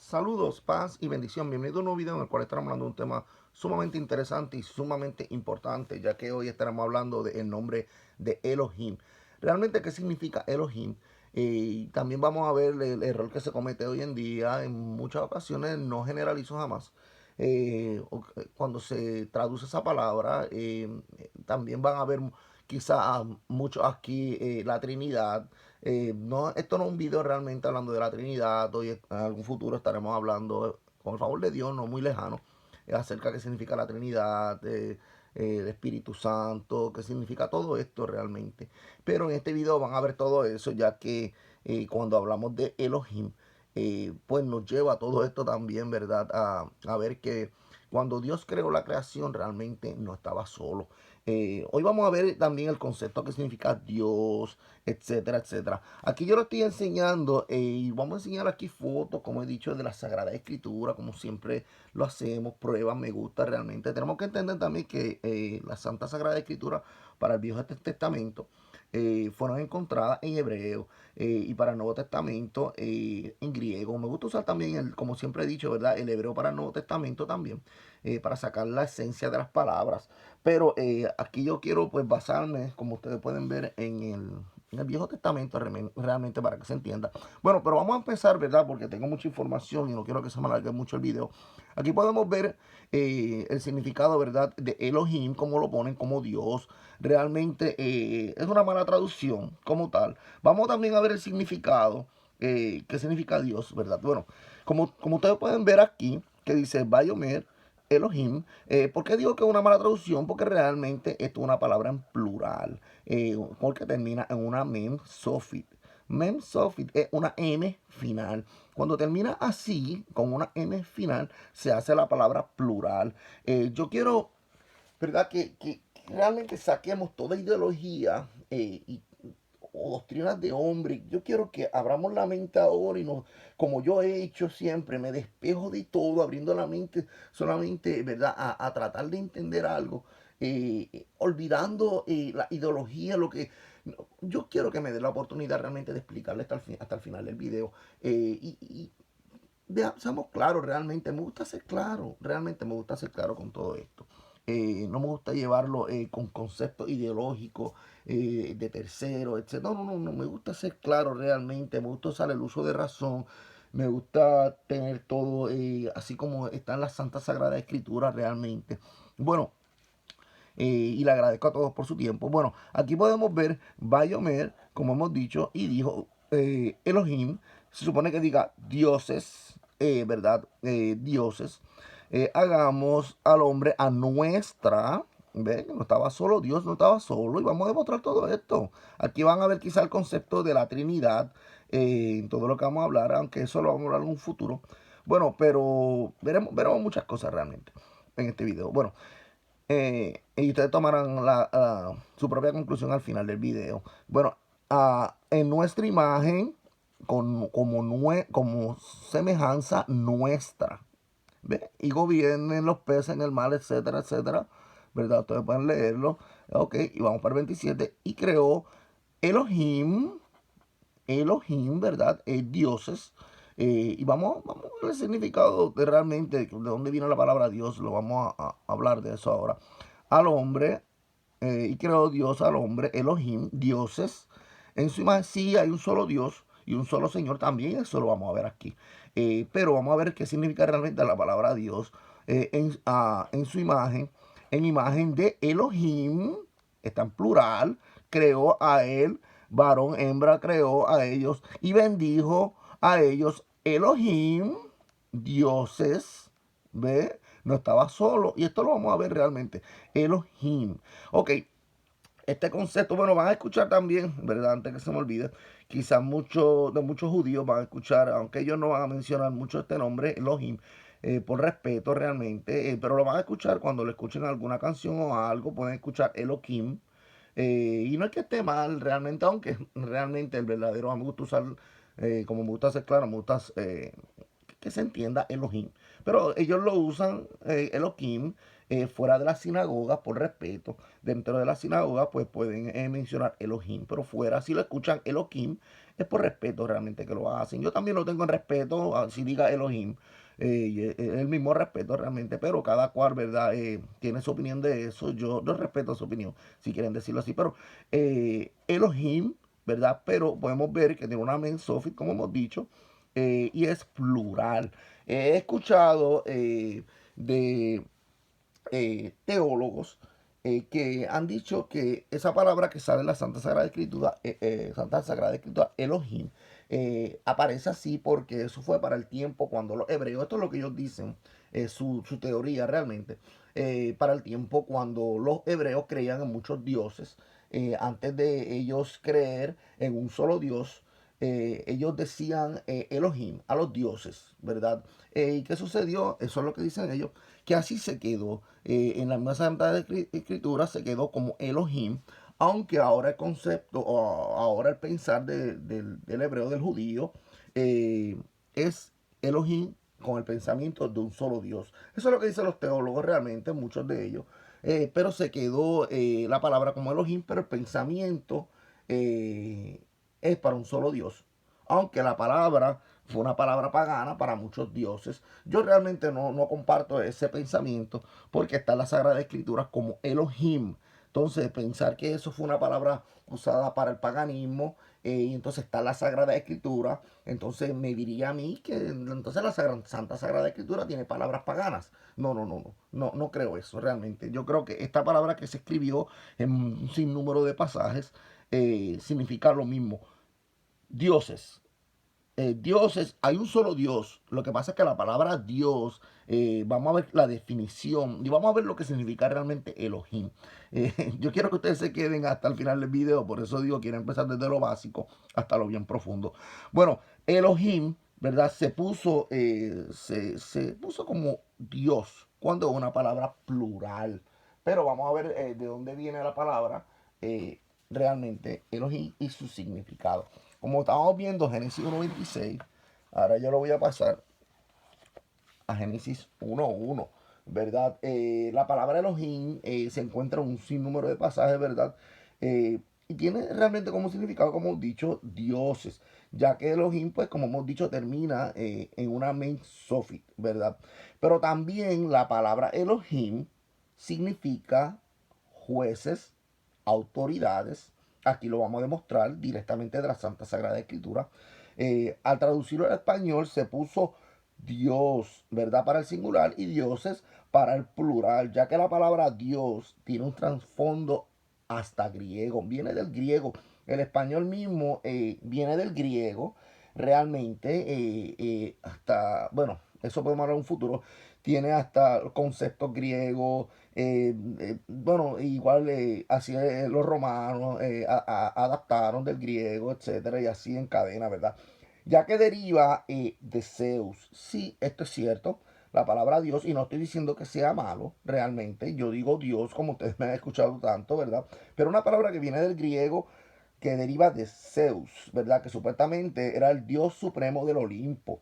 Saludos, paz y bendición. Bienvenido a un nuevo video en el cual estaremos hablando de un tema sumamente interesante y sumamente importante, ya que hoy estaremos hablando del nombre de Elohim. Realmente, ¿qué significa Elohim? También vamos a ver el error que se comete hoy en día. En muchas ocasiones, no generalizo jamás. Cuando se traduce esa palabra, también van a ver quizás muchos aquí la Trinidad. No, esto no es un video realmente hablando de la Trinidad. Hoy en algún futuro estaremos hablando, con el favor de Dios, no muy lejano, acerca de qué significa la Trinidad, el Espíritu Santo, qué significa todo esto realmente. Pero en este video van a ver todo eso, ya que cuando hablamos de Elohim, pues nos lleva a todo esto también, ¿verdad? A ver que cuando Dios creó la creación realmente no estaba solo. Hoy vamos a ver también el concepto que significa Dios, etcétera, etcétera. Aquí yo lo estoy enseñando y vamos a enseñar aquí fotos, como he dicho, de la Sagrada Escritura, como siempre lo hacemos, pruebas, me gusta realmente. Tenemos que entender también que la Santa Sagrada Escritura para el Viejo Testamento fueron encontradas en hebreo y para el Nuevo Testamento en griego. Me gusta usar también, como siempre he dicho, ¿verdad? El hebreo para el Nuevo Testamento también, para sacar la esencia de las palabras. Pero aquí yo quiero pues basarme, como ustedes pueden ver, en el Viejo Testamento realmente para que se entienda. Bueno, pero vamos a empezar, ¿verdad? Porque tengo mucha información y no quiero que se me alargue mucho el video. Aquí podemos ver el significado, ¿verdad? De Elohim, como lo ponen como Dios. Realmente es una mala traducción como tal. Vamos también a ver el significado. ¿Qué significa Dios, verdad? Bueno, como ustedes pueden ver aquí, que dice Bayomer, Elohim. ¿Por qué digo que es una mala traducción? Porque realmente esto es una palabra en plural, porque termina en una mem sofit. Mem sofit es una M final. Cuando termina así, con una M final, se hace la palabra plural. Yo quiero, ¿verdad? Que realmente saquemos toda ideología o doctrinas de hombre. Yo quiero que abramos la mente ahora y nos, como yo he hecho siempre, me despejo de todo, abriendo la mente solamente, ¿verdad? A tratar de entender algo, olvidando la ideología, lo que... Yo quiero que me dé la oportunidad realmente de explicarle hasta el final del video. Seamos claros, realmente me gusta ser claro, realmente me gusta ser claro con todo esto. No me gusta llevarlo con conceptos ideológicos de tercero, etc. No, no, no, no, me gusta ser claro realmente, me gusta usar el uso de razón, me gusta tener todo así como está en la Santa Sagrada Escritura realmente. Bueno, y le agradezco a todos por su tiempo. Bueno, aquí podemos ver Bayomer, como hemos dicho, y dijo Elohim, se supone que diga dioses, ¿verdad? Dioses. Hagamos al hombre a nuestra. ¿Ve? No estaba solo, Dios no estaba solo y vamos a demostrar todo esto. Aquí van a ver quizá el concepto de la Trinidad en todo lo que vamos a hablar, aunque eso lo vamos a hablar en un futuro. Bueno, pero veremos muchas cosas realmente en este video. Bueno, y ustedes tomarán su propia conclusión al final del video. Bueno, en nuestra imagen, como semejanza nuestra, ¿ve? Y gobiernen los peces en el mar, etcétera, etcétera. ¿Verdad? Ustedes pueden leerlo. Ok, y vamos para el 27. Y creó Elohim, Elohim, ¿verdad? Dioses. Y vamos a ver el significado de realmente, de dónde viene la palabra Dios. Lo vamos a hablar de eso ahora. Al hombre, y creó Dios al hombre, Elohim, dioses. En su imagen sí hay un solo Dios y un solo Señor también. Eso lo vamos a ver aquí. Pero vamos a ver qué significa realmente la palabra Dios en su imagen. En imagen de Elohim, está en plural, creó a él varón, hembra creó a ellos y bendijo a ellos Elohim, dioses, ¿ve? No estaba solo. Y esto lo vamos a ver realmente. Elohim. Ok, este concepto, bueno, van a escuchar también, ¿verdad? Antes que se me olvide, quizás muchos judíos van a escuchar, aunque ellos no van a mencionar mucho este nombre, Elohim, por respeto realmente, pero lo van a escuchar cuando le escuchen alguna canción o algo, pueden escuchar Elohim. Y no es que esté mal realmente, aunque realmente el verdadero, me gusta usar, como me gusta ser claro, me gusta que se entienda Elohim. Pero ellos lo usan, Elohim, fuera de la sinagoga, por respeto. Dentro de la sinagoga, pues pueden mencionar Elohim, pero fuera, si lo escuchan Elohim, es por respeto realmente que lo hacen. Yo también lo tengo en respeto, si diga Elohim, el mismo respeto realmente, pero cada cual, ¿verdad? Tiene su opinión de eso. Yo respeto su opinión, si quieren decirlo así, pero Elohim, ¿verdad? Pero podemos ver que tiene una men Sophie, como hemos dicho, y es plural. He escuchado de teólogos que han dicho que esa palabra que sale en la Santa Sagrada Escritura, Elohim, aparece así porque eso fue para el tiempo cuando los hebreos, esto es lo que ellos dicen, su teoría realmente, para el tiempo cuando los hebreos creían en muchos dioses, antes de ellos creer en un solo Dios, ellos decían Elohim a los dioses, ¿verdad? ¿Y qué sucedió? Eso es lo que dicen ellos, que así se quedó. En la misma Santa Escritura se quedó como Elohim, aunque ahora el concepto, o ahora el pensar del hebreo, del judío, es Elohim con el pensamiento de un solo Dios. Eso es lo que dicen los teólogos realmente, muchos de ellos. Pero se quedó la palabra como Elohim, pero el pensamiento es para un solo Dios. Aunque la palabra fue una palabra pagana para muchos dioses. Yo realmente no comparto ese pensamiento porque está en la Sagrada Escritura como Elohim. Entonces, pensar que eso fue una palabra usada para el paganismo, y entonces está en la Sagrada Escritura, entonces me diría a mí que entonces la Santa Sagrada Escritura tiene palabras paganas. No creo eso realmente. Yo creo que esta palabra que se escribió en un sinnúmero de pasajes significa lo mismo. Dioses, dioses, hay un solo Dios. Lo que pasa es que la palabra Dios, vamos a ver la definición y vamos a ver lo que significa realmente Elohim. Yo quiero que ustedes se queden hasta el final del video, por eso digo, quiero empezar desde lo básico hasta lo bien profundo. Bueno, Elohim, ¿verdad? Se puso como Dios cuando es una palabra plural. Pero vamos a ver de dónde viene la palabra realmente Elohim y su significado. Como estamos viendo Génesis 1.26, ahora yo lo voy a pasar a Génesis 1.1, ¿verdad? La palabra Elohim se encuentra en un sinnúmero de pasajes, ¿verdad? Y tiene realmente como significado, como hemos dicho, dioses, ya que Elohim, pues como hemos dicho, termina en una men Sofit, ¿verdad? Pero también la palabra Elohim significa jueces, autoridades. Aquí lo vamos a demostrar directamente de la Santa Sagrada Escritura. Al traducirlo al español se puso Dios, ¿verdad? Para el singular y dioses para el plural, ya que la palabra Dios tiene un trasfondo hasta griego, viene del griego. El español mismo viene del griego, realmente, hasta, bueno, eso podemos hablar en un futuro, tiene hasta conceptos griegos, bueno, igual así los romanos adaptaron del griego, etcétera, y así en cadena, ¿verdad? Ya que deriva de Zeus. Sí, esto es cierto, la palabra Dios, y no estoy diciendo que sea malo, realmente, yo digo Dios como ustedes me han escuchado tanto, ¿verdad? Pero una palabra que viene del griego que deriva de Zeus, ¿verdad? Que supuestamente era el dios supremo del Olimpo,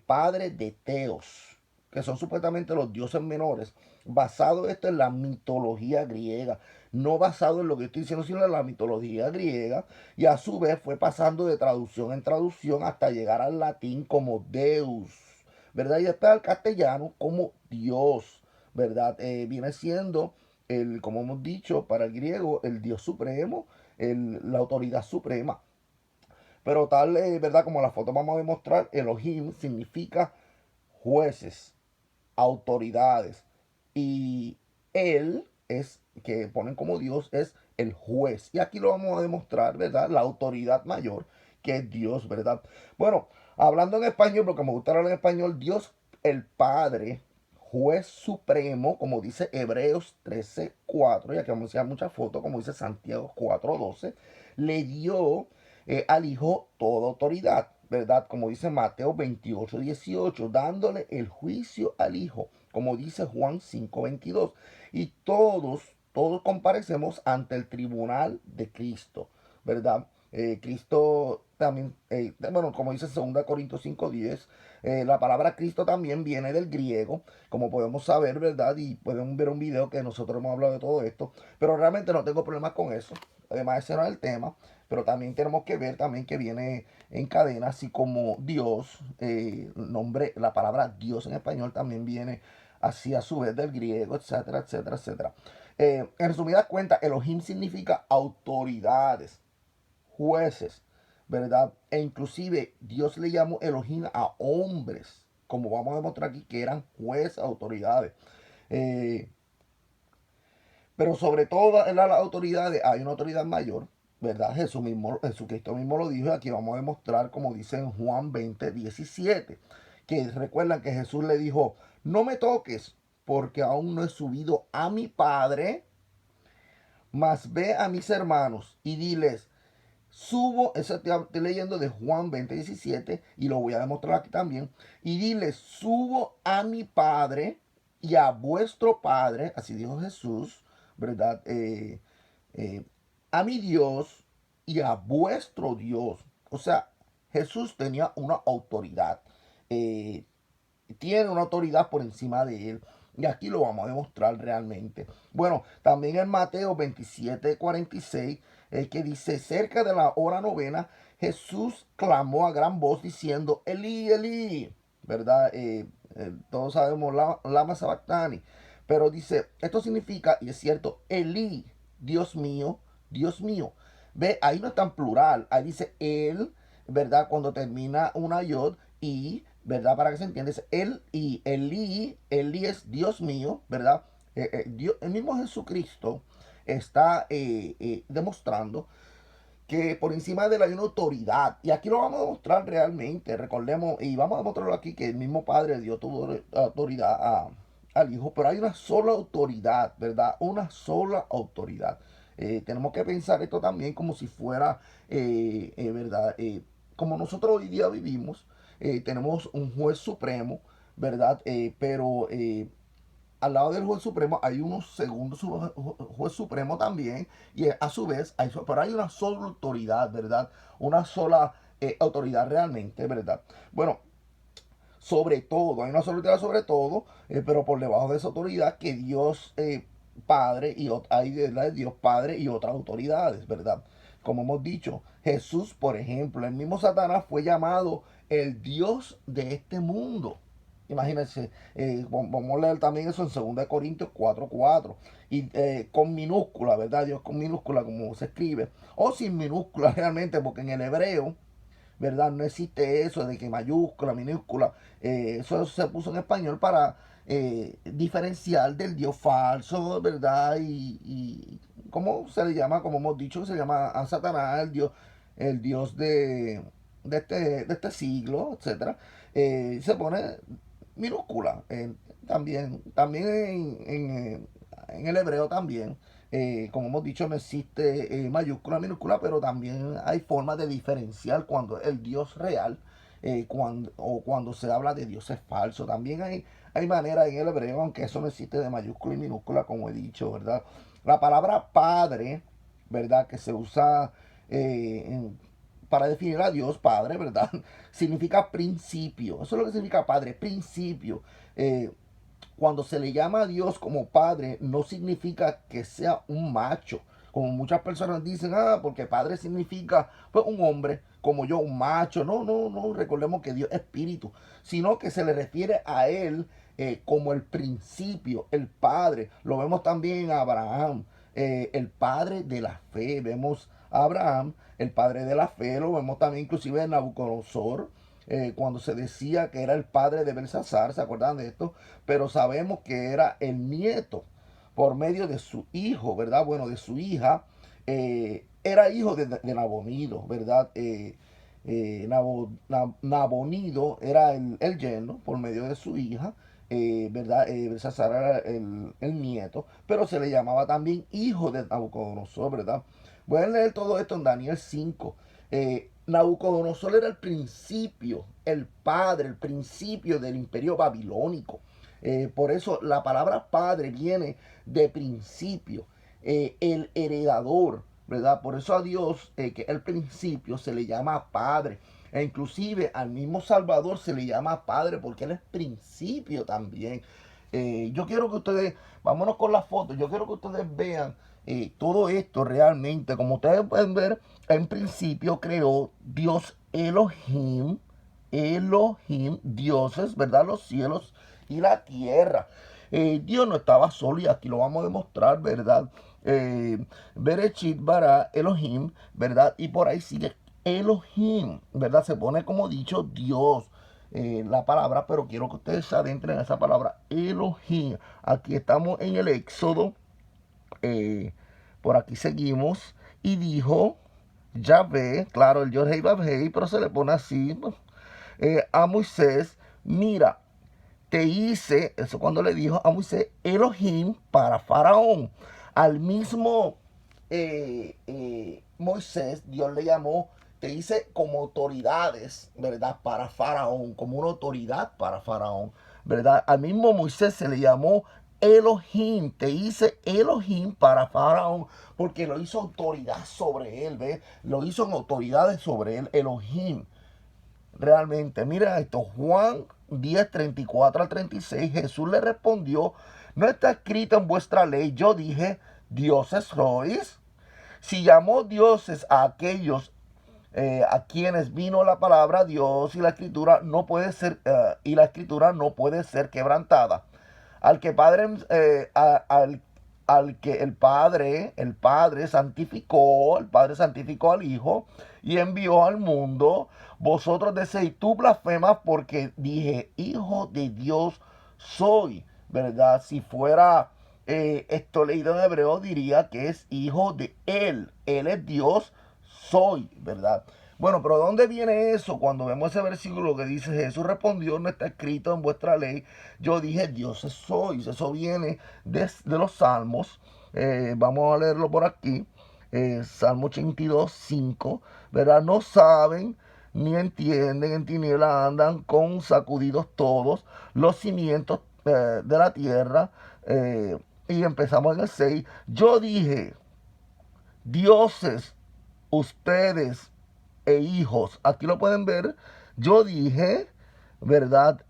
padre de Teos, que son supuestamente los dioses menores, basado esto en la mitología griega, no basado en lo que estoy diciendo, sino en la mitología griega, y a su vez fue pasando de traducción en traducción hasta llegar al latín como Deus, ¿verdad? Y después al castellano como Dios, ¿verdad? Viene siendo, como hemos dicho, para el griego, el Dios supremo, la autoridad suprema. Pero tal, ¿verdad? Como la foto vamos a demostrar, Elohim significa jueces, autoridades. Y él es, que ponen como Dios, es el juez. Y aquí lo vamos a demostrar, ¿verdad? La autoridad mayor, que es Dios, ¿verdad? Bueno, hablando en español, porque me gusta hablar en español, Dios el Padre, juez supremo, como dice Hebreos 13.4, ya que vamos a enseñar muchas fotos, como dice Santiago 4.12, le dio al Hijo toda autoridad, ¿verdad? Como dice Mateo 28.18, dándole el juicio al Hijo, como dice Juan 5.22. Y todos comparecemos ante el tribunal de Cristo, ¿verdad? Cristo también, bueno, como dice 2 Corintios 5:10, la palabra Cristo también viene del griego, como podemos saber, ¿verdad? Y pueden ver un video que nosotros hemos hablado de todo esto, pero realmente no tengo problemas con eso. Además, ese no es el tema, pero también tenemos que ver también que viene en cadena, así como Dios, nombre, la palabra Dios en español también viene así a su vez del griego, etcétera, etcétera, etcétera. En resumidas cuentas, Elohim significa autoridades, jueces, ¿verdad? E inclusive Dios le llamó Elohim a hombres, como vamos a demostrar aquí, que eran jueces, autoridades. Eh, pero sobre todas las autoridades hay una autoridad mayor, ¿verdad? Jesucristo mismo lo dijo y aquí vamos a demostrar, como dice en Juan 20:17, que recuerdan que Jesús le dijo, no me toques porque aún no he subido a mi Padre, mas ve a mis hermanos y diles, subo, eso estoy leyendo de Juan 20:17 y lo voy a demostrar aquí también, y diles, subo a mi Padre y a vuestro Padre, así dijo Jesús, ¿verdad? Eh, a mi Dios y a vuestro Dios. O sea, Jesús tenía una autoridad. Eh, Tiene una autoridad por encima de él. Y aquí lo vamos a demostrar realmente. Bueno, también en Mateo 27:46, el que dice, cerca de la hora novena, Jesús clamó a gran voz diciendo, Elí, Elí, ¿verdad? Todos sabemos lama sabactani. Pero dice, esto significa, y es cierto, Elí, Dios mío, Dios mío. Ve, ahí no está en plural, ahí dice él, ¿verdad? Cuando termina una yod y, ¿verdad? Para que se entienda, es él y Elí, Elí es Dios mío, ¿verdad? El mismo Jesucristo está demostrando que por encima de él hay una autoridad. Y aquí lo vamos a demostrar realmente, recordemos, y vamos a demostrarlo aquí, que el mismo Padre dio toda autoridad al Hijo, pero hay una sola autoridad, ¿verdad? Una sola autoridad. Tenemos que pensar esto también como si fuera, ¿verdad? Como nosotros hoy día vivimos, tenemos un juez supremo, ¿verdad? Pero al lado del juez supremo hay unos segundos juez supremo también, y a su vez, pero hay una sola autoridad, ¿verdad? Una sola autoridad realmente, ¿verdad? Bueno, sobre todo, hay una sola autoridad sobre todo, pero por debajo de esa autoridad que Dios Padre, y hay de Dios Padre y otras autoridades, ¿verdad? Como hemos dicho, Jesús, por ejemplo, el mismo Satanás fue llamado el Dios de este mundo. Imagínense, vamos a leer también eso en 2 Corintios 4:4. Y con minúscula, ¿verdad? Dios con minúscula, como se escribe. O sin minúscula realmente, porque en el hebreo, ¿verdad? No existe eso de que mayúscula, minúscula. Eso se puso en español para diferenciar del Dios falso, ¿verdad? Y ¿cómo se le llama? Como hemos dicho, se llama a Satanás, el Dios de este siglo, etcétera. Se pone minúscula. También en el hebreo también. Como hemos dicho, no existe mayúscula, minúscula, pero también hay formas de diferenciar cuando el Dios real o cuando se habla de dioses falsos. También hay maneras en el hebreo, aunque eso no existe de mayúscula y minúscula, como he dicho, ¿verdad? La palabra padre, ¿verdad? Que se usa para definir a Dios Padre, ¿verdad? Significa principio. Eso es lo que significa Padre, principio. Eh, Cuando se le llama a Dios como Padre, no significa que sea un macho. Como muchas personas dicen, porque Padre significa pues, un hombre, como yo, un macho. No, no, no, recordemos que Dios es espíritu, sino que se le refiere a Él como el principio, el Padre. Lo vemos también en Abraham, el Padre de la fe. Vemos a Abraham, el Padre de la fe, lo vemos también inclusive en Nabucodonosor, cuando se decía que era el padre de Belsasar, ¿se acuerdan de esto? Pero sabemos que era el nieto por medio de su hijo, ¿verdad? Bueno, de su hija, era hijo de Nabonido, ¿verdad? Nabonido era el yerno por medio de su hija, ¿verdad? Belsasar era el nieto, pero se le llamaba también hijo de Nabucodonosor, ¿verdad? Voy a leer todo esto en Daniel 5. Nabucodonosor era el principio, el padre, el principio del imperio babilónico. Por eso la palabra padre viene de principio, el heredador. ¿verdad? Por eso a Dios, que el principio, se le llama Padre. E inclusive al mismo Salvador se le llama Padre porque Él es principio también. Yo quiero que ustedes, vámonos con la foto, yo quiero que ustedes vean todo esto realmente. Como ustedes pueden ver, en principio creó Dios Elohim, Elohim, dioses, ¿verdad? Los cielos y la tierra. Dios no estaba solo y aquí lo vamos a demostrar, ¿verdad? Berechit bara Elohim, ¿verdad? Y por ahí sigue Elohim, ¿verdad? Se pone como dicho Dios, la palabra, pero quiero que ustedes se adentren en esa palabra Elohim. Aquí estamos en el Éxodo, eh, por aquí seguimos, y dijo Yahvé, claro, el Yod Hei Vav Hei, pero se le pone así, a Moisés, mira, te hice, eso cuando le dijo a Moisés, Elohim para Faraón. Al mismo Moisés, Dios le llamó, te hice como autoridades, ¿verdad? Para Faraón, como una autoridad para Faraón, ¿verdad? Al mismo Moisés se le llamó Elohim, te hice Elohim para Faraón, porque lo hizo autoridad sobre él, ¿ves? Lo hizo en autoridades sobre él, Elohim. Realmente, mira esto, Juan 10, 34 al 36, Jesús le respondió, no está escrito en vuestra ley, yo dije, dioses sois. Si llamó dioses a aquellos a quienes vino la palabra Dios y la escritura no puede ser quebrantada. Al que Padre, al que el Padre santificó al Hijo y envió al mundo. Vosotros decís, tú blasfemas porque dije, Hijo de Dios soy, ¿verdad? Si fuera esto leído en hebreo, diría que es hijo de Él. Él es Dios, soy, ¿verdad? Bueno, pero ¿dónde viene eso? Cuando vemos ese versículo que dice, Jesús respondió, no está escrito en vuestra ley, yo dije, dioses sois. Eso viene de los Salmos. Vamos a leerlo por aquí. Salmo 82, 5, ¿verdad? No saben ni entienden, en tinieblas andan con sacudidos todos los cimientos de la tierra. Y empezamos en el 6. Yo dije, dioses, ustedes e hijos. Aquí lo pueden ver. Yo dije, ¿verdad?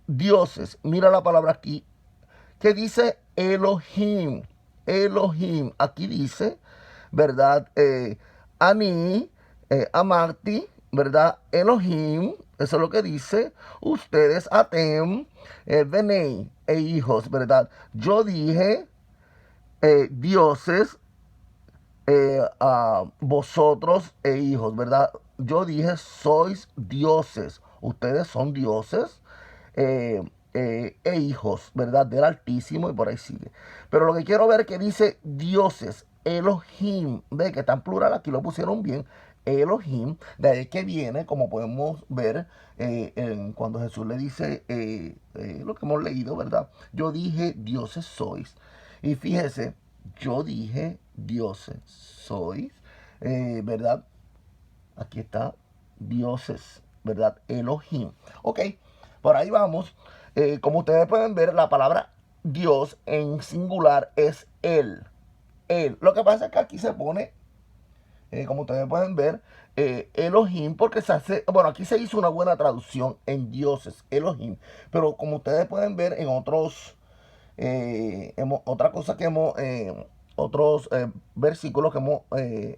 Dioses. Mira la palabra aquí. Que dice Elohim. Elohim. Aquí dice, ¿verdad? Ani, Amarti, ¿verdad? Elohim. Eso es lo que dice. Ustedes, Atem, Benei, e hijos, ¿verdad? Yo dije, dioses, a vosotros e hijos, ¿verdad? Yo dije, sois dioses, ustedes son dioses e hijos, ¿verdad? Del Altísimo y por ahí sigue. Pero lo que quiero ver es que dice dioses, Elohim, ve que está en plural, aquí lo pusieron bien, Elohim, de ahí que viene, como podemos ver cuando Jesús le dice lo que hemos leído, ¿verdad? Yo dije, dioses sois. Y fíjese, yo dije, dioses sois, ¿verdad? Aquí está, dioses, ¿verdad? Elohim. Ok, por ahí vamos. Como ustedes pueden ver, la palabra Dios en singular es Él. Él. Lo que pasa es que aquí se pone, como ustedes pueden ver, Elohim, porque se hace, bueno, aquí se hizo una buena traducción en dioses, Elohim. Pero como ustedes pueden ver en otros otra cosa que hemos, otros versículos que hemos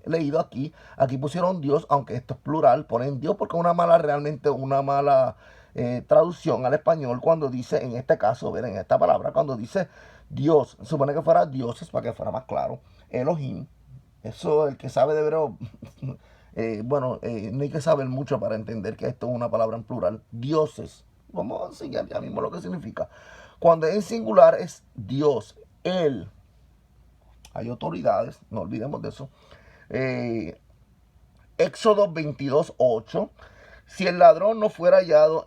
leído aquí, aquí pusieron Dios, aunque esto es plural, ponen Dios porque es una mala, realmente una mala traducción al español cuando dice, en este caso, ver, en esta palabra, cuando dice Dios, supone que fuera dioses para que fuera más claro, Elohim, eso el que sabe de hebreo, bueno, no hay que saber mucho para entender que esto es una palabra en plural, dioses. Vamos a enseñar ya mismo lo que significa. Cuando es en singular es Dios, Él. Hay autoridades, no olvidemos de eso. Eh, Éxodo 22, 8. Si el ladrón no fuera hallado,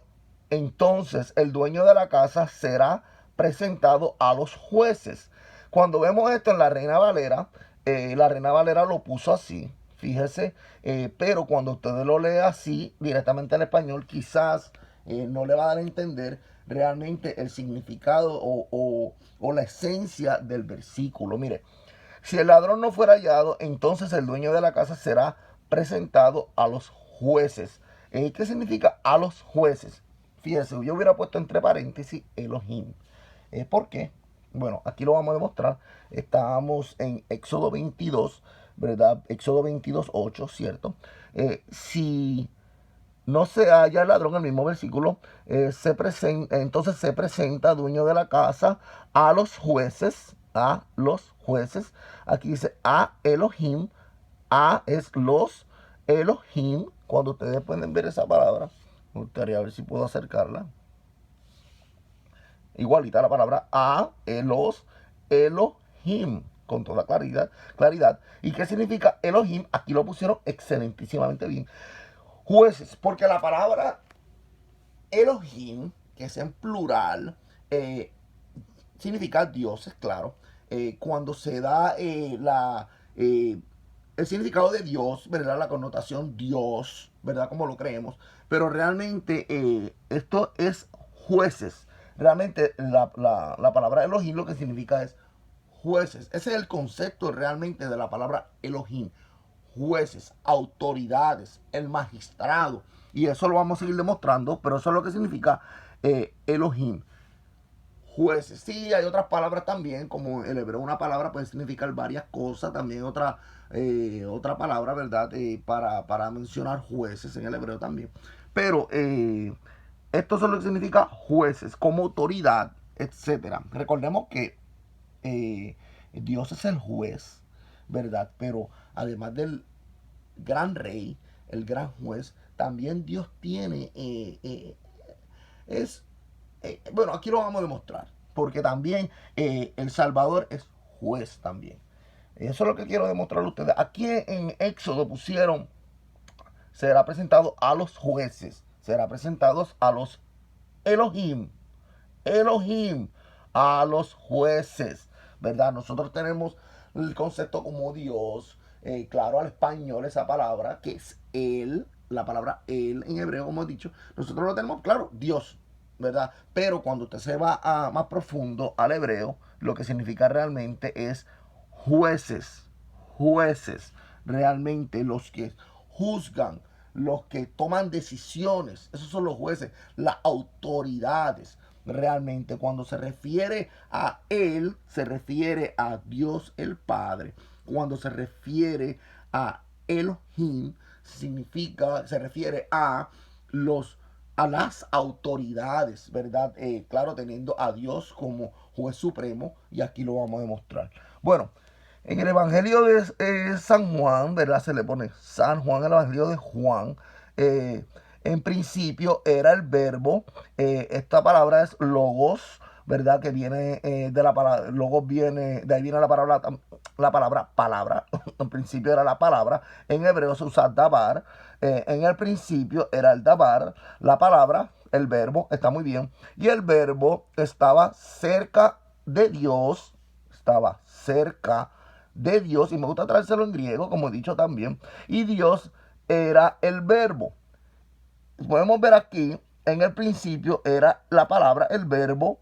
entonces el dueño de la casa será presentado a los jueces. Cuando vemos esto en la Reina Valera lo puso así, fíjese, pero cuando usted lo lee así, directamente al español, quizás no le va a dar a entender realmente el significado o la esencia del versículo. Mire, Si el ladrón no fuera hallado, entonces el dueño de la casa será presentado a los jueces. ¿Qué significa a los jueces? Fíjense, yo hubiera puesto entre paréntesis Elohim. ¿Por qué? Bueno, aquí lo vamos a demostrar. Estamos en Éxodo 22, ¿verdad? Éxodo 22, 8, ¿cierto? Si no se halla el ladrón, el mismo versículo, entonces se presenta dueño de la casa a los jueces, a los jueces. Aquí dice a Elohim, a es los Elohim. Cuando ustedes pueden ver esa palabra, me gustaría ver si puedo acercarla. Igualita la palabra a los Elohim, con toda claridad. ¿Y qué significa Elohim? Aquí lo pusieron excelentísimamente bien. Jueces, porque la palabra Elohim, que es en plural, significa dioses, claro. Cuando se da el significado de Dios, ¿verdad? La connotación Dios, ¿verdad? Como lo creemos. Pero realmente esto es jueces. Realmente la palabra Elohim lo que significa es jueces. Ese es el concepto realmente de la palabra Elohim. Jueces, autoridades, el magistrado. Y eso lo vamos a seguir demostrando, pero eso es lo que significa Elohim. Jueces. Sí, hay otras palabras también, como el hebreo, una palabra puede significar varias cosas, también otra palabra, ¿verdad? Para mencionar jueces en el hebreo también. Pero esto es lo que significa jueces, como autoridad, etcétera. Recordemos que Dios es el juez, ¿verdad? Pero además del gran rey, el gran juez, también Dios tiene, es, bueno, aquí lo vamos a demostrar, porque también el Salvador es juez también. Eso es lo que quiero demostrar a ustedes. Aquí en Éxodo pusieron, será presentado a los jueces, será presentado a los Elohim, Elohim, a los jueces, ¿verdad? Nosotros tenemos el concepto como Dios, claro, al español esa palabra, que es Él, la palabra Él en hebreo, como he dicho, nosotros lo tenemos, claro, Dios, ¿verdad? Pero cuando usted se va a más profundo al hebreo, lo que significa realmente es jueces, jueces, realmente los que juzgan, los que toman decisiones, esos son los jueces, las autoridades. Realmente cuando se refiere a Él, se refiere a Dios el Padre. Cuando se refiere a Elohim, se refiere a las autoridades, ¿verdad? Claro, teniendo a Dios como juez supremo, y aquí lo vamos a demostrar. Bueno, en el Evangelio de San Juan, ¿verdad? Se le pone San Juan, el Evangelio de Juan. eh, en principio era el verbo. Esta palabra es logos, ¿verdad? Que viene de la palabra, logos viene, de ahí viene la palabra palabra. En principio era la palabra. En hebreo se usa dabar. En el principio era el dabar, la palabra, el verbo, está muy bien. Y el verbo estaba cerca de Dios, estaba cerca de Dios, y me gusta traérselo en griego, como he dicho también, y Dios era el verbo. Podemos ver aquí, en el principio era la palabra, el verbo,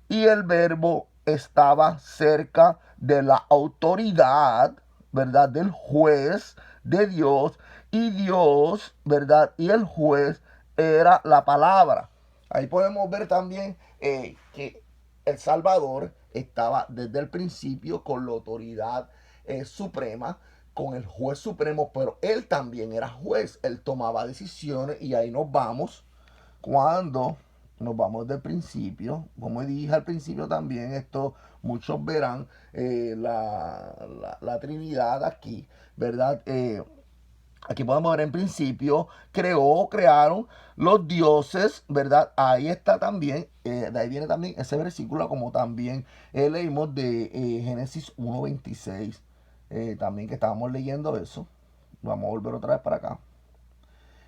y el verbo estaba cerca de la autoridad, ¿verdad? Del juez, de Dios, y Dios, ¿verdad? Y el juez era la palabra. Ahí podemos ver también que el Salvador estaba desde el principio con la autoridad suprema, con el juez supremo, pero él también era juez, él tomaba decisiones, y ahí nos vamos cuando nos vamos del principio. Como dije al principio también, esto muchos verán la Trinidad aquí, ¿verdad? Aquí podemos ver en principio, crearon los dioses, ¿verdad? Ahí está también, de ahí viene también ese versículo, como también leímos de Génesis 1:26, también que estábamos leyendo eso. Vamos a volver otra vez para acá.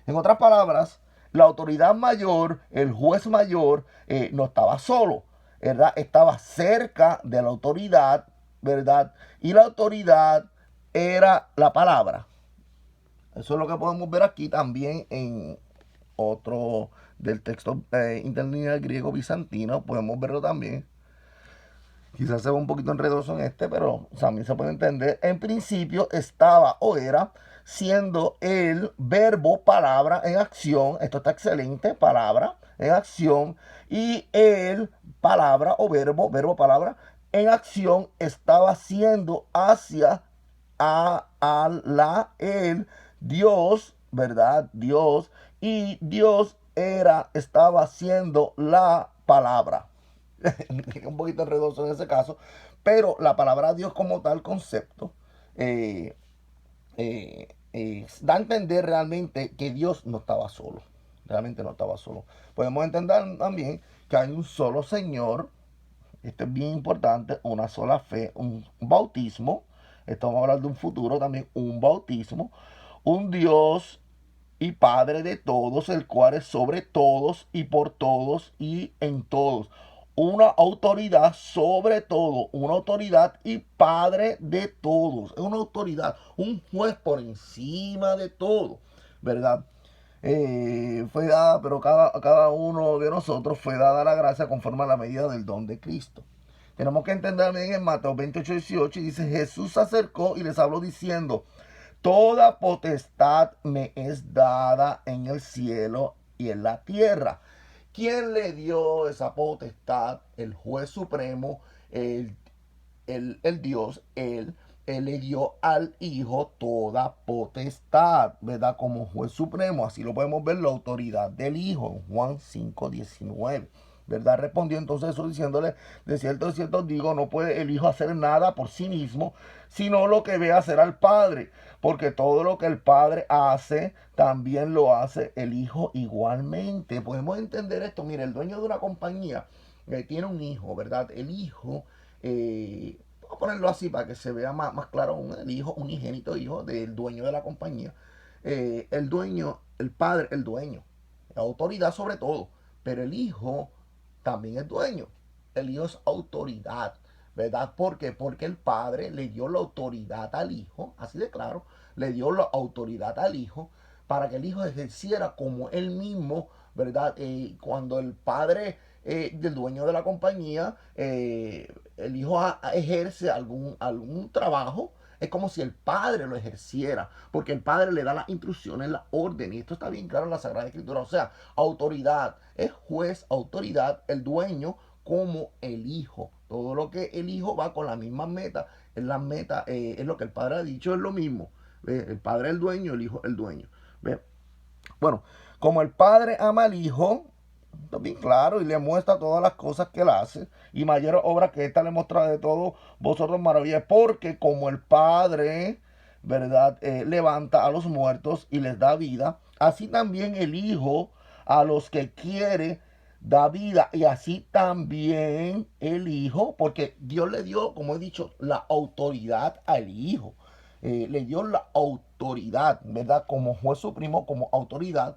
En otras palabras, la autoridad mayor, el juez mayor, no estaba solo, ¿verdad? Estaba cerca de la autoridad, ¿verdad? Y la autoridad era la palabra. Eso es lo que podemos ver aquí también en otro del texto interlineal griego bizantino. Podemos verlo también. Quizás se ve un poquito enredoso en este, pero también se puede entender. En principio estaba o era siendo el verbo palabra en acción. Esto está excelente, palabra en acción. Y el palabra o verbo palabra en acción estaba siendo hacia el Dios, ¿verdad? Dios. Y Dios estaba siendo la palabra. Un poquito enredoso en ese caso, pero la palabra Dios como tal concepto eh, da a entender realmente que Dios no estaba solo, realmente no estaba solo. Podemos entender también que hay un solo Señor, esto es bien importante, una sola fe, un bautismo, estamos hablando de un futuro también, un bautismo, un Dios y Padre de todos, el cual es sobre todos y por todos y en todos. Una autoridad sobre todo, una autoridad y Padre de todos. Es una autoridad, un juez por encima de todo, ¿verdad? Fue dada, pero cada uno de nosotros fue dada la gracia conforme a la medida del don de Cristo. Tenemos que entender bien en Mateo 28:18 y dice, Jesús se acercó y les habló diciendo, toda potestad me es dada en el cielo y en la tierra. ¿Quién le dio esa potestad? El juez supremo, el Dios, él le dio al Hijo toda potestad, ¿verdad? Como juez supremo, así lo podemos ver, la autoridad del Hijo, en Juan 5:19. ¿Verdad? Respondió entonces Jesús diciéndole, de cierto digo, no puede el Hijo hacer nada por sí mismo, sino lo que ve hacer al Padre, porque todo lo que el Padre hace, también lo hace el Hijo igualmente. Podemos entender esto, mire, el dueño de una compañía tiene un hijo, ¿verdad? El hijo, vamos a ponerlo así para que se vea más claro, el hijo, un unigénito hijo del dueño de la compañía. El dueño, el padre, el dueño, la autoridad sobre todo, pero el hijo también es dueño. El hijo es autoridad, ¿verdad? ¿Por qué? Porque el padre le dio la autoridad al hijo, así de claro, le dio la autoridad al hijo para que el hijo ejerciera como él mismo, ¿verdad? Cuando el padre del dueño de la compañía, el hijo ejerce algún trabajo, es como si el padre lo ejerciera, porque el padre le da las instrucciones, la orden, y esto está bien claro en la Sagrada Escritura. O sea, autoridad, es juez, autoridad, el dueño como el hijo. Todo lo que el hijo va con la misma meta, es la meta, es lo que el padre ha dicho, es lo mismo. ¿Ve? El padre es el dueño, el hijo es el dueño. ¿Ve? Bueno, como el padre ama al hijo, está bien claro, y le muestra todas las cosas que él hace, y mayor obra que esta le muestra de todo vosotros maravillas, porque como el Padre, ¿verdad? Levanta a los muertos y les da vida, así también el Hijo a los que quiere da vida, y así también el Hijo, porque Dios le dio, como he dicho, la autoridad al Hijo. Le dio la autoridad, ¿verdad? Como juez supremo, como autoridad,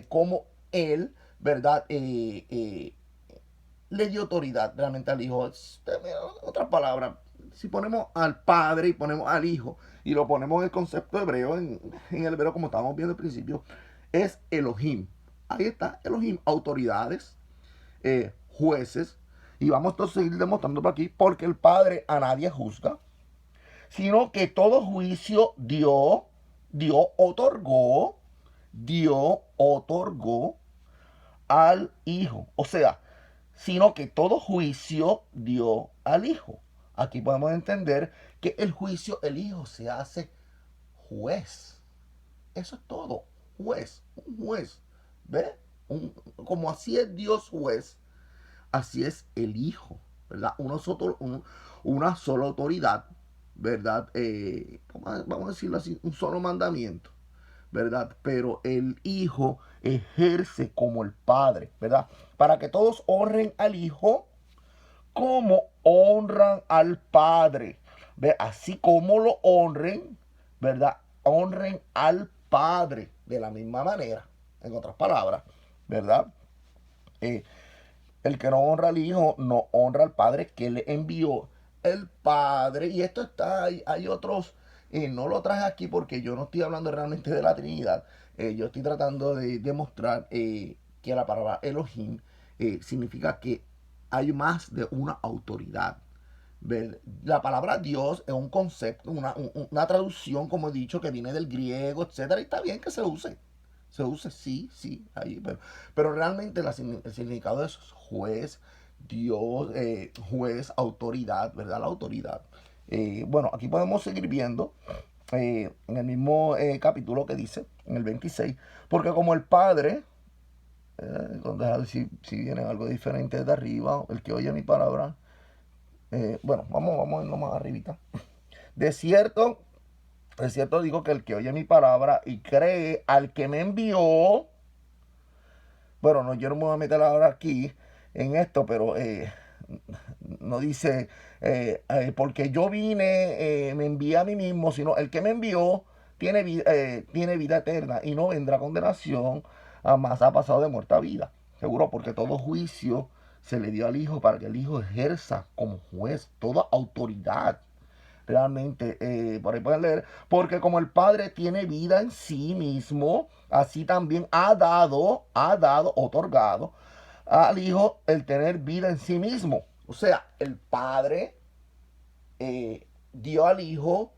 como él, ¿verdad? Le dio autoridad realmente al hijo. Otra palabra, si ponemos al padre y ponemos al hijo y lo ponemos en el concepto hebreo, en el hebreo como estábamos viendo al principio, es Elohim. Ahí está, Elohim, autoridades, jueces. Y vamos a seguir demostrando por aquí, porque el Padre a nadie juzga, sino que todo juicio otorgó al Hijo. O sea, sino que todo juicio dio al Hijo. Aquí podemos entender que el juicio, el Hijo se hace juez. Eso es todo. Juez, un juez. ¿Ve? Como así es Dios juez, así es el Hijo, ¿verdad? Una sola autoridad, ¿verdad? Vamos a decirlo así, un solo mandamiento, ¿verdad? Pero el Hijo ejerce como el Padre, ¿verdad? Para que todos honren al Hijo como honran al Padre, ¿ve? Así como lo honren, ¿verdad? Honren al Padre de la misma manera, en otras palabras, ¿verdad? Eh, el que no honra al Hijo no honra al Padre que le envió. El Padre, y esto está, hay otros, no lo traje aquí porque yo no estoy hablando realmente de la Trinidad. Yo estoy tratando de demostrar que la palabra Elohim significa que hay más de una autoridad. La palabra Dios es un concepto, una traducción, como he dicho, que viene del griego, etcétera, y está bien que se use. Se use, sí, sí, ahí, pero realmente el significado es juez, Dios, juez, autoridad, ¿verdad? La autoridad. Bueno, aquí podemos seguir viendo en el mismo capítulo que dice, en el 26, porque como el Padre, donde a ver si viene algo diferente de arriba, el que oye mi palabra, bueno, vamos a irnos más arribita. De cierto, de cierto digo que el que oye mi palabra y cree al que me envió, bueno, no, yo no me voy a meter ahora aquí en esto, pero no dice, porque yo vine, me envié a mí mismo, sino el que me envió tiene vida eterna y no vendrá condenación, más ha pasado de muerte a vida. Seguro, porque todo juicio se le dio al Hijo para que el Hijo ejerza como juez toda autoridad. Realmente, por ahí pueden leer, porque como el Padre tiene vida en sí mismo, así también otorgado al Hijo el tener vida en sí mismo. O sea, el Padre dio al Hijo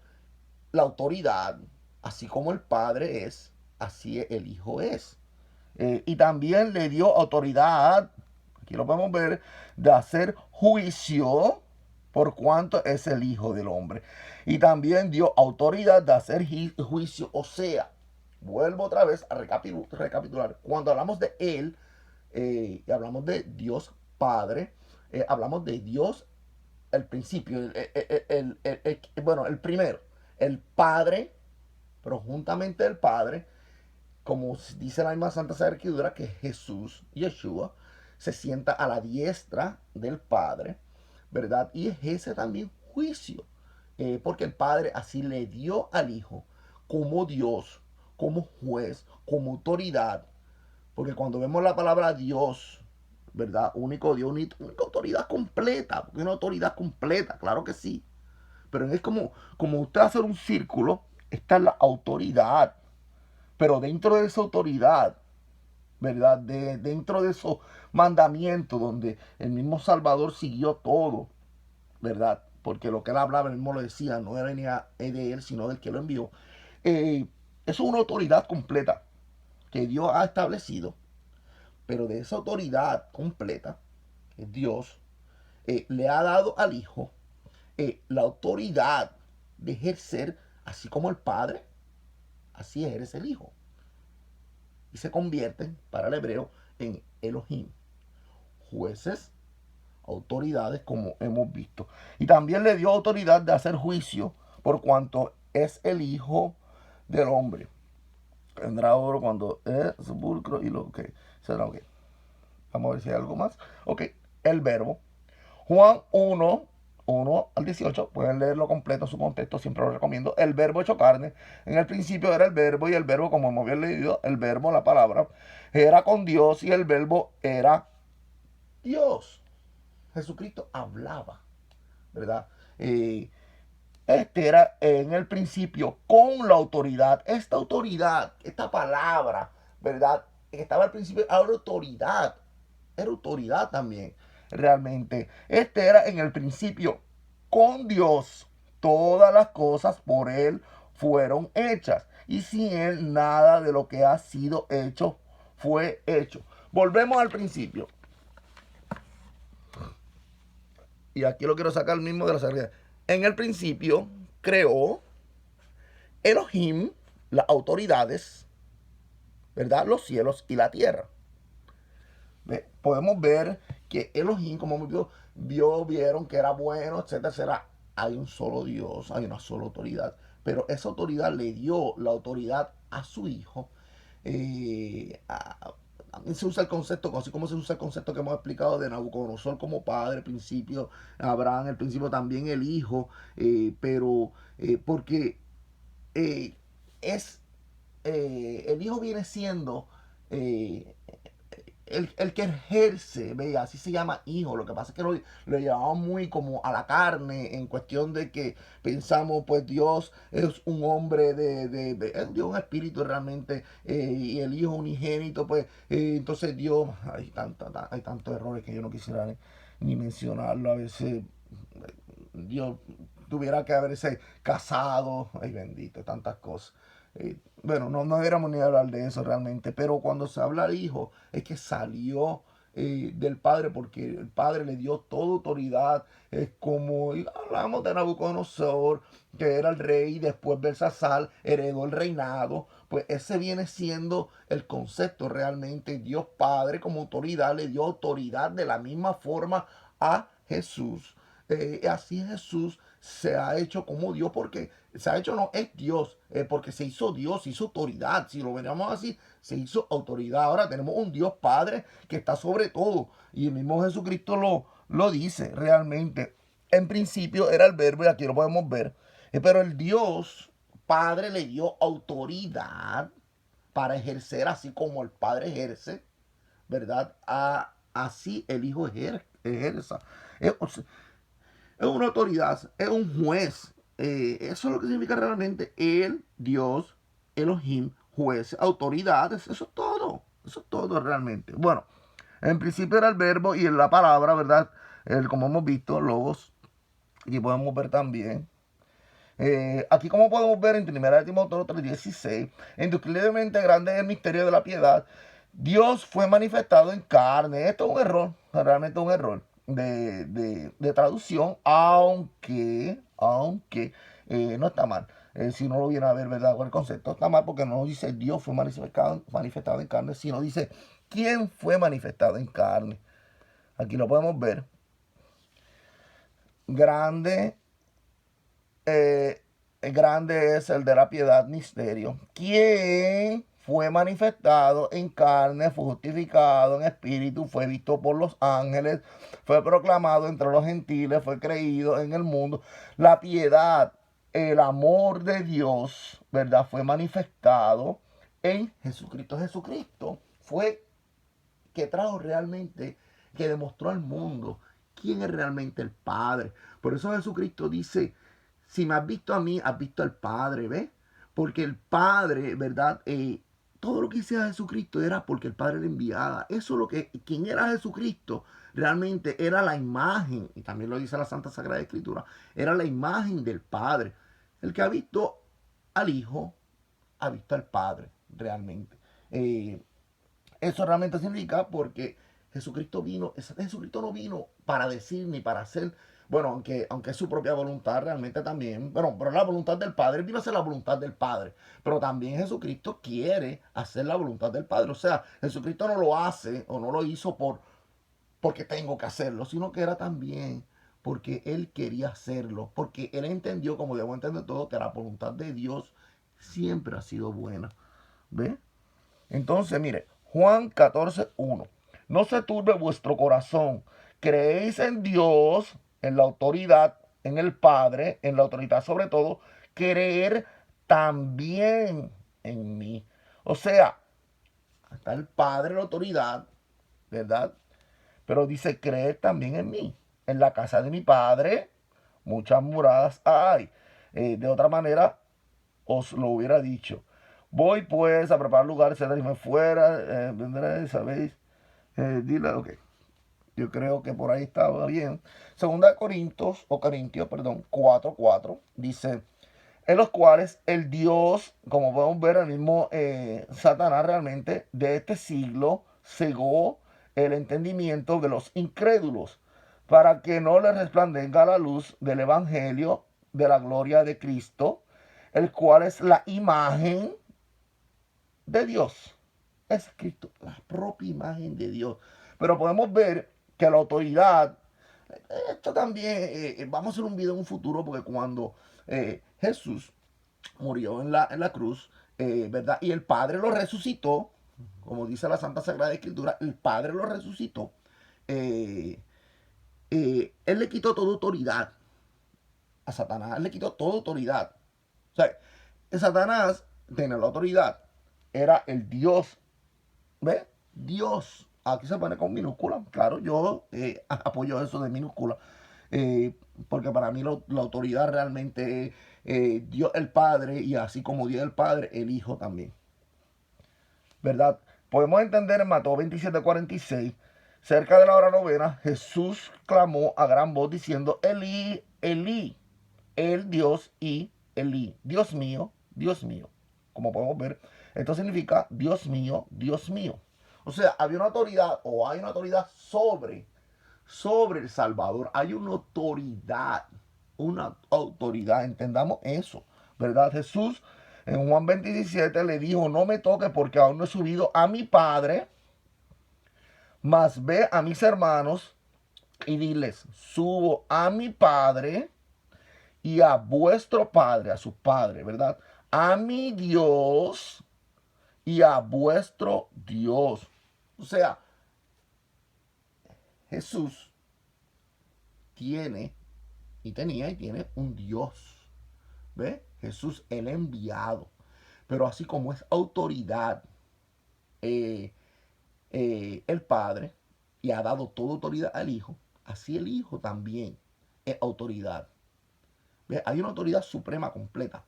la autoridad, así como el Padre es, así el Hijo es. Y también le dio autoridad, aquí lo podemos ver, de hacer juicio por cuanto es el Hijo del Hombre. Y también dio autoridad de hacer juicio, o sea, vuelvo otra vez a recapitular. Cuando hablamos de Él, y hablamos de Dios Padre, hablamos de Dios el principio, bueno, el primero, el Padre, pero juntamente el Padre, como dice la misma Santa Sagrada Escritura, que Jesús, Yeshua, se sienta a la diestra del Padre, ¿verdad? Y ejerce también juicio, porque el Padre así le dio al Hijo como Dios, como juez, como autoridad, porque cuando vemos la palabra Dios, ¿verdad? Único Dios, única autoridad completa, porque una autoridad completa, claro que sí, pero es como usted hacer un círculo, está la autoridad, pero dentro de esa autoridad, ¿verdad? Dentro de esos mandamientos donde el mismo Salvador siguió todo, ¿verdad? Porque lo que él hablaba, él mismo lo decía, no venía de él, sino del que lo envió. Eso es una autoridad completa que Dios ha establecido, pero de esa autoridad completa, que Dios le ha dado al Hijo la autoridad de ejercer, así como el Padre, así ejerce el Hijo. Y se convierten, para el hebreo, en Elohim, jueces, autoridades, como hemos visto. Y también le dio autoridad de hacer juicio por cuanto es el Hijo del Hombre. Tendrá oro cuando es sepulcro y lo que será. Ok. Vamos a ver si hay algo más. Ok, el verbo. Juan 1 al 18, pueden leerlo completo en su contexto, siempre lo recomiendo. El verbo hecho carne, en el principio era el verbo, y el verbo, como hemos bien leído, el verbo, la palabra, era con Dios, y el verbo era Dios. Jesucristo hablaba, ¿verdad? Este era en el principio con la autoridad. Esta autoridad, esta palabra, ¿verdad? Que estaba al principio, era autoridad también, realmente. Este era en el principio con Dios. Todas las cosas por Él fueron hechas. Y sin Él nada de lo que ha sido hecho fue hecho. Volvemos al principio. Y aquí lo quiero sacar mismo de la salida. En el principio creó Elohim, las autoridades, ¿verdad? Los cielos y la tierra. Podemos ver que Elohim, como vieron que era bueno, etcétera, etcétera. Hay un solo Dios, hay una sola autoridad. Pero esa autoridad le dio la autoridad a su hijo. También se usa el concepto, así como se usa el concepto que hemos explicado de Nabucodonosor como padre, el principio, Abraham, el principio también el hijo, pero porque eh, es el hijo viene siendo el que ejerce, ¿ve? Así se llama hijo. Lo que pasa es que lo llevamos muy como a la carne, en cuestión de que pensamos, pues Dios es un hombre es Dios un espíritu realmente, y el hijo unigénito, pues entonces Dios, hay tantos errores que yo no quisiera ni mencionarlo a veces. Dios tuviera que haberse casado. Ay, bendito, tantas cosas. Bueno, no deberíamos ni hablar de eso realmente, pero cuando se habla de hijo, es que salió del Padre, porque el Padre le dio toda autoridad. Es como hablamos de Nabucodonosor, que era el rey, y después Belsasar heredó el reinado. Pues ese viene siendo el concepto realmente. Dios Padre como autoridad le dio autoridad de la misma forma a Jesús. Así Jesús se ha hecho como Dios, porque se ha hecho, no es Dios, porque se hizo Dios, se hizo autoridad. Si lo veamos así, se hizo autoridad. Ahora tenemos un Dios Padre que está sobre todo, y el mismo Jesucristo lo dice realmente. En principio era el verbo, y aquí lo podemos ver, pero el Dios Padre le dio autoridad para ejercer así como el Padre ejerce, ¿verdad? Así el Hijo ejerza. Es una autoridad, es un juez. Eso es lo que significa realmente el Dios, Elohim, juez, autoridades. Eso es todo. Eso es todo realmente. Bueno, en principio era el verbo y en la palabra, ¿verdad? Como hemos visto, logos. Aquí podemos ver también. Aquí como podemos ver en 1 Timoteo 3:16, indiscutiblemente grande es el misterio de la piedad. Dios fue manifestado en carne. Esto es un error, realmente un error de traducción, aunque no está mal. Si no lo viene a ver, ¿verdad? Con el concepto está mal porque no dice Dios fue manifestado en carne, sino dice quién fue manifestado en carne. Aquí lo podemos ver. Grande grande es el de la piedad misterio, quien fue manifestado en carne, fue justificado en espíritu, fue visto por los ángeles, fue proclamado entre los gentiles, fue creído en el mundo. La piedad, el amor de Dios, ¿verdad? Fue manifestado en Jesucristo. Jesucristo fue que trajo realmente, que demostró al mundo quién es realmente el Padre. Por eso Jesucristo dice, si me has visto a mí, has visto al Padre, ¿ves? Porque el Padre, ¿verdad? Todo lo que hacía Jesucristo era porque el Padre le enviaba. Eso es lo que, quien era Jesucristo, realmente era la imagen, y también lo dice la Santa Sagrada Escritura, era la imagen del Padre. El que ha visto al Hijo, ha visto al Padre, realmente. Eso realmente significa porque Jesucristo no vino para decir ni para hacer, bueno, aunque es su propia voluntad realmente también, bueno, pero la voluntad del Padre, él vino a hacer la voluntad del Padre, pero también Jesucristo quiere hacer la voluntad del Padre. O sea, Jesucristo no lo hace o no lo hizo porque tengo que hacerlo, sino que era también porque él quería hacerlo, porque él entendió, como debo entender todo, que la voluntad de Dios siempre ha sido buena. ¿Ve? Entonces, mire, Juan 14:1. No se turbe vuestro corazón. Creéis en Dios, en la autoridad, en el Padre, en la autoridad sobre todo. Creer también en mí. O sea, está el Padre, la autoridad, ¿verdad? Pero dice, creer también en mí. En la casa de mi Padre muchas moradas hay. De otra manera, os lo hubiera dicho. Voy pues a preparar lugares, etcétera, y me fuera, vendré, ¿sabéis? Dile, ok. Yo creo que por ahí estaba bien. Segunda de Corintios, perdón, 4:4, dice, en los cuales el Dios, como podemos ver, el mismo Satanás realmente, de este siglo, cegó el entendimiento de los incrédulos, para que no les resplandezca la luz del Evangelio de la gloria de Cristo, el cual es la imagen de Dios. Es Cristo, la propia imagen de Dios. Pero podemos ver que la autoridad, esto también, vamos a hacer un video en un futuro, porque cuando Jesús murió en la cruz, ¿verdad? Y el Padre lo resucitó, como dice la Santa Sagrada Escritura, el Padre lo resucitó. eh, Él le quitó toda autoridad a Satanás, él le quitó toda autoridad. O sea, Satanás tenía la autoridad, era el Dios, ¿ves? Dios, aquí se pone con minúscula, claro, yo apoyo eso de minúscula, porque para mí la autoridad realmente es Dios el Padre, y así como Dios el Padre, el Hijo también, ¿verdad? Podemos entender en Mateo 27:46, Cerca de la hora novena, Jesús clamó a gran voz diciendo, Elí, Elí, el Dios y Elí, Dios mío, Dios mío. Como podemos ver, esto significa Dios mío, Dios mío. O sea, había una autoridad o hay una autoridad sobre el Salvador. Hay una autoridad, entendamos eso, ¿verdad? Jesús en Juan 20:17 le dijo, no me toques porque aún no he subido a mi Padre, mas ve a mis hermanos y diles, subo a mi Padre y a vuestro Padre, a su Padre, ¿verdad? A mi Dios y a vuestro Dios. O sea, Jesús tiene tenía y tiene un Dios. ¿Ve? Jesús, el enviado. Pero así como es autoridad eh, el Padre y ha dado toda autoridad al Hijo, así el Hijo también es autoridad. ¿Ve? Hay una autoridad suprema completa.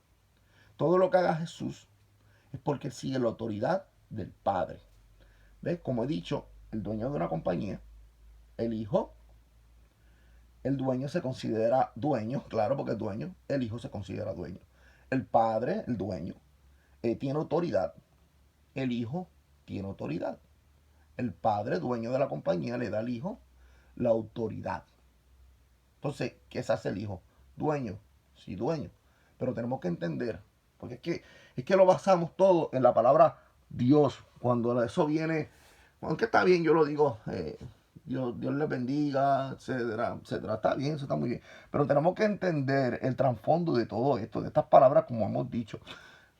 Todo lo que haga Jesús es porque sigue la autoridad del Padre. ¿Ve? Como he dicho, el dueño de una compañía, el Hijo, el dueño se considera dueño, claro, porque es dueño, el Hijo se considera dueño. El Padre, el dueño, tiene autoridad, el Hijo tiene autoridad. El Padre, dueño de la compañía, le da al Hijo la autoridad. Entonces, ¿qué se hace el Hijo? Dueño, sí, dueño. Pero tenemos que entender, porque es que lo basamos todo en la palabra Dios. Cuando eso viene, aunque está bien, yo lo digo, Dios les bendiga, etcétera, etcétera. Está bien, eso está muy bien. Pero tenemos que entender el trasfondo de todo esto, de estas palabras, como hemos dicho.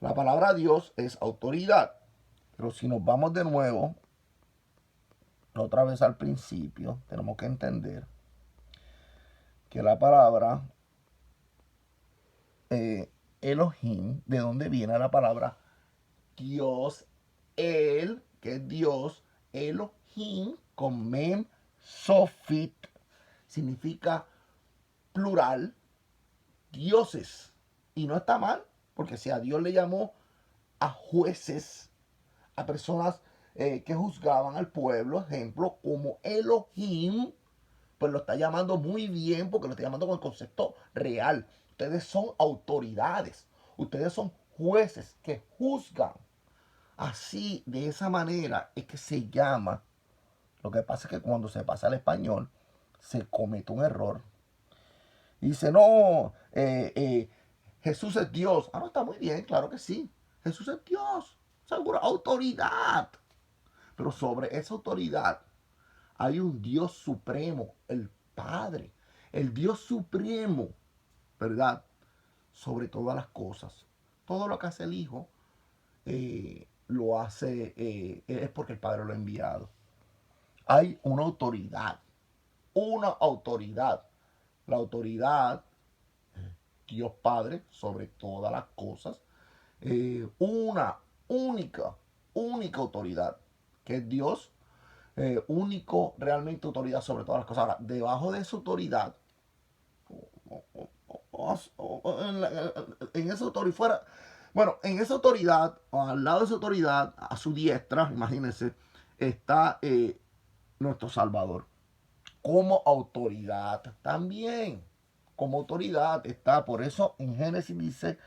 La palabra Dios es autoridad. Pero si nos vamos de nuevo, otra vez al principio, tenemos que entender que la palabra Elohim, de dónde viene la palabra Dios, que es Dios, Elohim, con mem, sofit, significa plural, dioses. Y no está mal, porque si a Dios le llamó a jueces, a personas que juzgaban al pueblo, ejemplo, como Elohim, pues lo está llamando muy bien porque lo está llamando con el concepto real. Ustedes son autoridades, ustedes son jueces que juzgan. Así, de esa manera es que se llama. Lo que pasa es que cuando se pasa al español, se comete un error. Y dice, no, Jesús es Dios. Ah, no, está muy bien, claro que sí. Jesús es Dios, seguro, autoridad. Pero sobre esa autoridad hay un Dios supremo, el Padre, el Dios supremo, ¿verdad? Sobre todas las cosas. Todo lo que hace el Hijo lo hace, es porque el Padre lo ha enviado. Hay una autoridad, una autoridad. La autoridad, Dios Padre, sobre todas las cosas. Una única autoridad, que es Dios, único realmente autoridad sobre todas las cosas. Ahora, debajo de esa autoridad, en esa autoridad fuera, bueno, en esa autoridad, al lado de esa autoridad, a su diestra, imagínense, está nuestro Salvador. Como autoridad también. Como autoridad está, por eso en Génesis dice,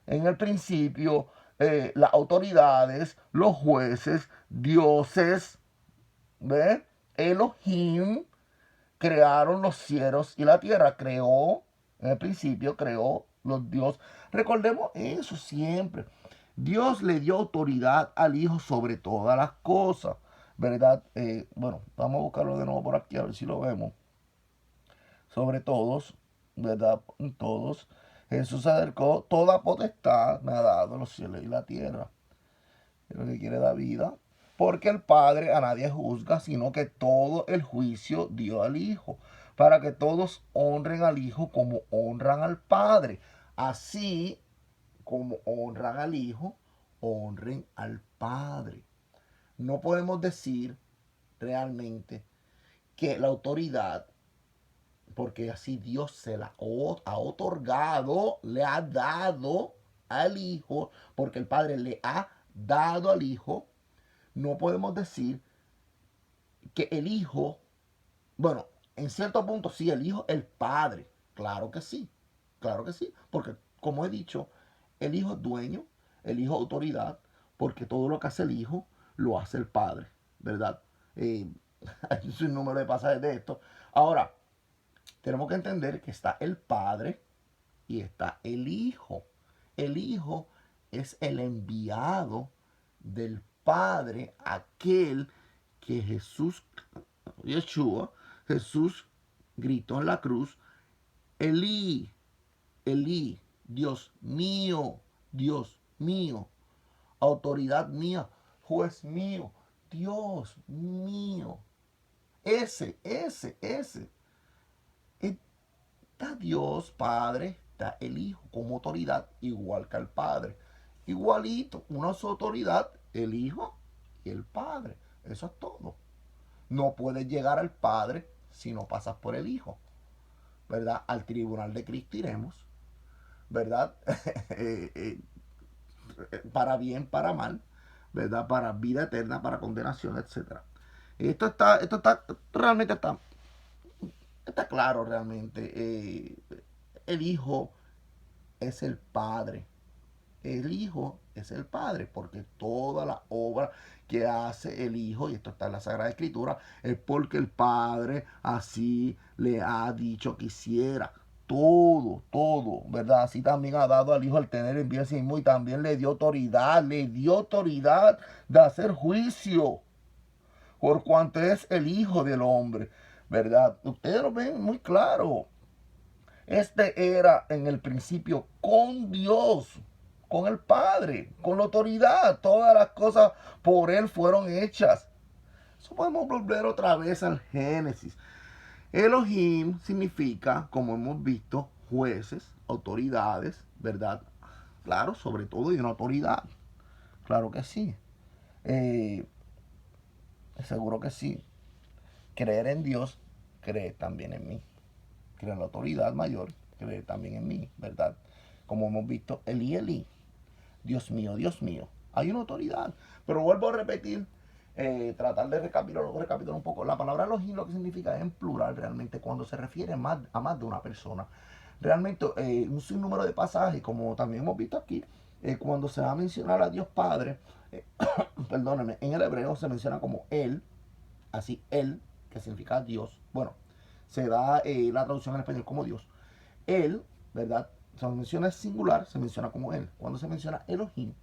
en el principio, las autoridades, los jueces, dioses, ¿ve? Elohim, crearon los cielos y la tierra. Creó, en el principio creó los dioses. Recordemos eso siempre. Dios le dio autoridad al Hijo sobre todas las cosas, ¿verdad? Bueno, vamos a buscarlo de nuevo por aquí a ver si lo vemos. Sobre todos, ¿verdad? Todos. Jesús se acercó, toda potestad me ha dado los cielos y la tierra. Es lo que quiere dar vida. Porque el Padre a nadie juzga, sino que todo el juicio dio al Hijo, para que todos honren al Hijo como honran al Padre. Así como honran al Hijo, honren al Padre. No podemos decir realmente que la autoridad, porque así Dios se la ha otorgado, le ha dado al Hijo, porque el Padre le ha dado al Hijo, no podemos decir que el Hijo, bueno, en cierto punto sí, el Hijo, el Padre, claro que sí, porque como he dicho, el Hijo es dueño, el Hijo es autoridad, porque todo lo que hace el Hijo lo hace el Padre, ¿verdad? Eh, hay un sinnúmero de pasajes de esto. Ahora, tenemos que entender que está el Padre y está el Hijo. El Hijo es el enviado del Padre, aquel que Jesús gritó en la cruz, Elí, Elí, Dios mío, autoridad mía, juez mío, Dios mío. Ese. Está Dios Padre, está el Hijo como autoridad, igual que el Padre. Igualito, una sola autoridad, el Hijo y el Padre. Eso es todo. No puedes llegar al Padre si no pasas por el Hijo, ¿verdad? Al tribunal de Cristo iremos, ¿verdad? Para bien, para mal, ¿verdad? Para vida eterna, para condenación, etcétera. Realmente está claro realmente. El Hijo es el Padre. El Hijo es el Padre, porque toda la obra que hace el Hijo, y esto está en la Sagrada Escritura, es porque el Padre así le ha dicho que hiciera. Todo, ¿verdad? Así también ha dado al Hijo el tener en sí mismo y también le dio autoridad de hacer juicio por cuanto es el Hijo del Hombre, ¿verdad? Ustedes lo ven muy claro. Este era en el principio con Dios, con el Padre, con la autoridad. Todas las cosas por Él fueron hechas. Eso podemos volver otra vez al Génesis. Elohim significa, como hemos visto, jueces, autoridades, ¿verdad? Claro, sobre todo y una autoridad. Claro que sí. Eh, Seguro que sí. Creer en Dios, cree también en mí. Creer en la autoridad mayor, cree también en mí, ¿verdad? Como hemos visto, Elí, Dios mío. Hay una autoridad. Pero vuelvo a repetir, tratar de recapitular un poco. La palabra Elohim lo que significa es en plural realmente cuando se refiere a más de una persona. Realmente un sinnúmero de pasajes, como también hemos visto aquí, cuando se va a mencionar a Dios Padre, perdónenme, en el hebreo se menciona como Él, así Él, que significa Dios. Bueno, se da la traducción en español como Dios. Él, ¿verdad? Se menciona singular, se menciona como Él. Cuando se menciona Elohim,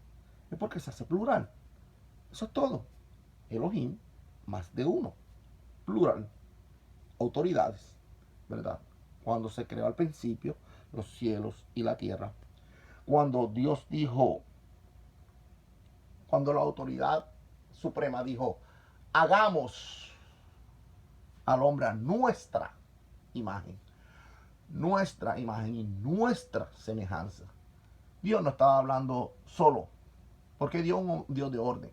es porque se hace plural. Eso es todo. Elohim, más de uno. Plural. Autoridades, ¿verdad? Cuando se creó al principio los cielos y la tierra. Cuando Dios dijo, cuando la autoridad suprema dijo, hagamos al hombre a nuestra imagen y nuestra semejanza. Dios no estaba hablando solo, porque Dios es un Dios de orden,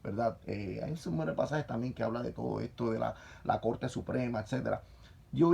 ¿verdad? Hay un número de pasajes también que habla de todo esto, de la Corte Suprema, etcétera. Yo